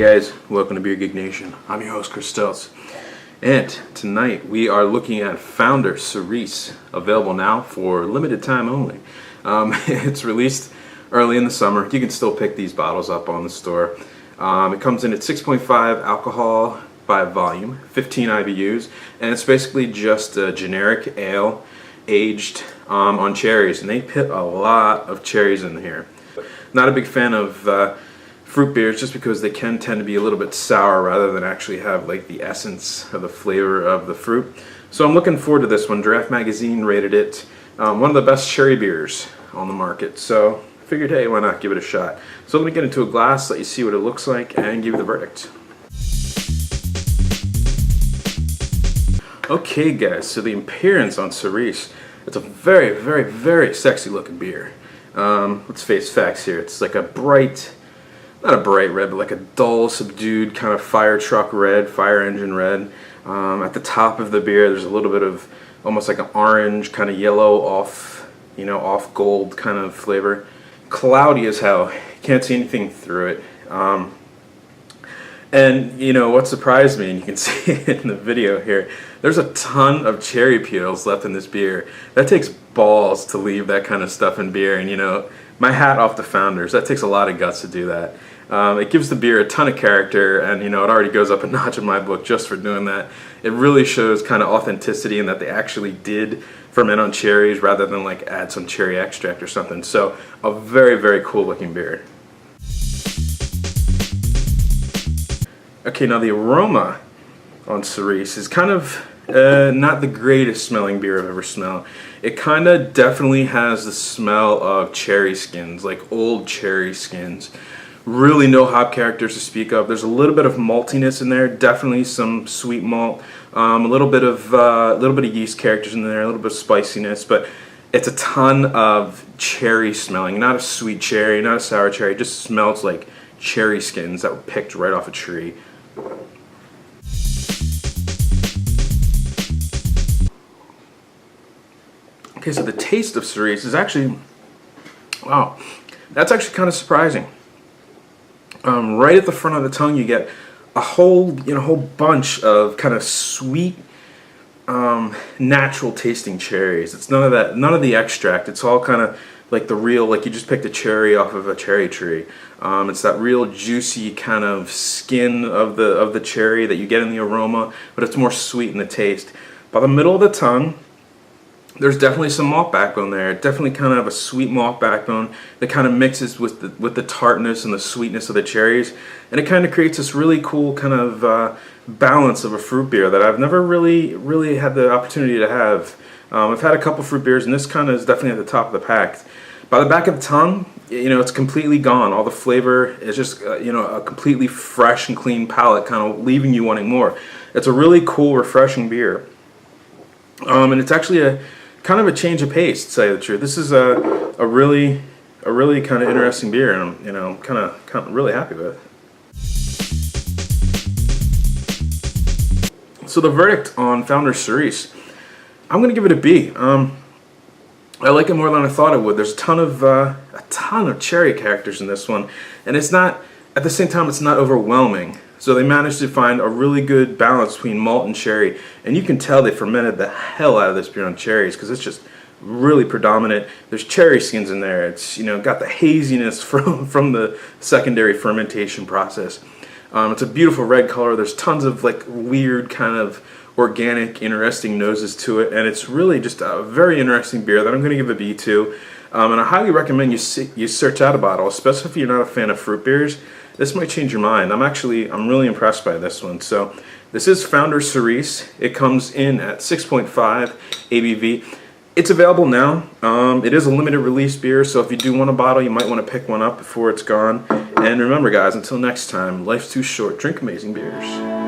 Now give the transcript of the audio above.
guys, welcome to Beer Geek Nation. I'm your host, Chris Stelz. And tonight we are looking at Founder Cerise, available now for limited time only. It's released early in the summer. You can still pick these bottles up on the store. It comes in at 6.5 alcohol by volume, 15 IBUs, and it's basically just a generic ale aged on cherries. And they put a lot of cherries in here. Not a big fan of fruit beers just because they can tend to be a little bit sour rather than actually have like the essence of the flavor of the fruit. So I'm looking forward to this one. Draft Magazine rated it one of the best cherry beers on the market. So I figured, hey, why not give it a shot? So let me get into a glass, let you see what it looks like, and give you the verdict. Okay guys, so the appearance on Cerise, it's a very, very, very sexy looking beer. Let's face facts here. It's like a bright, not a bright red, but like a dull, subdued kind of fire truck red, fire engine red. At the top of the beer, there's a little bit of almost like an orange, kind of yellow, off gold kind of flavor. Cloudy as hell. Can't see anything through it. And you know what surprised me, and you can see it in the video here, there's a ton of cherry peels left in this beer. That takes balls to leave that kind of stuff in beer, and you know, my hat off to Founders. That takes a lot of guts to do that. It gives the beer a ton of character, and you know, it already goes up a notch in my book just for doing that. It really shows kind of authenticity in that they actually did ferment on cherries rather than like add some cherry extract or something. So a very, very cool looking beer. Okay, now the aroma on Cerise is kind of not the greatest smelling beer I've ever smelled. It kind of definitely has the smell of cherry skins, like old cherry skins. Really no hop characters to speak of. There's a little bit of maltiness in there, definitely some sweet malt, a little bit of yeast characters in there, a little bit of spiciness, but it's a ton of cherry smelling. Not a sweet cherry, not a sour cherry. It just smells like cherry skins that were picked right off a tree. Okay, so the taste of Cerise is actually, wow, that's actually kind of surprising. Right at the front of the tongue, you get a whole bunch of kind of sweet, natural tasting cherries. It's none of that, none of the extract. It's all kind of like the real, like you just picked a cherry off of a cherry tree. It's that real juicy kind of skin of the cherry that you get in the aroma, but it's more sweet in the taste. By the middle of the tongue, there's definitely some malt backbone there. Definitely kind of a sweet malt backbone that kind of mixes with the tartness and the sweetness of the cherries, and it kind of creates this really cool kind of balance of a fruit beer that I've never really had the opportunity to have. I've had a couple fruit beers, and this kind of is definitely at the top of the pack. By the back of the tongue, you know, it's completely gone. All the flavor is just you know, a completely fresh and clean palate, kind of leaving you wanting more. It's a really cool, refreshing beer, and it's actually a kind of a change of pace, to say the truth. This is a really kind of interesting beer, and I'm, you know, kind of really happy with it. So the verdict on Founder Cerise, I'm going to give it a B. I like it more than I thought it would. There's a ton of cherry characters in this one, and it's not, at the same time, it's not overwhelming. So they managed to find a really good balance between malt and cherry, and you can tell they fermented the hell out of this beer on cherries because it's just really predominant. There's cherry skins in there. It's, you know, got the haziness from the secondary fermentation process. It's a beautiful red color. There's tons of like weird kind of organic, interesting noses to it, and it's really just a very interesting beer that I'm going to give a B to. And I highly recommend you search out a bottle, especially if you're not a fan of fruit beers. This might change your mind. I'm really impressed by this one. So this is Founder Cerise. It comes in at 6.5 ABV. It's available now. It is a limited release beer, so if you do want a bottle, you might want to pick one up before it's gone. And remember guys, until next time, life's too short. Drink amazing beers.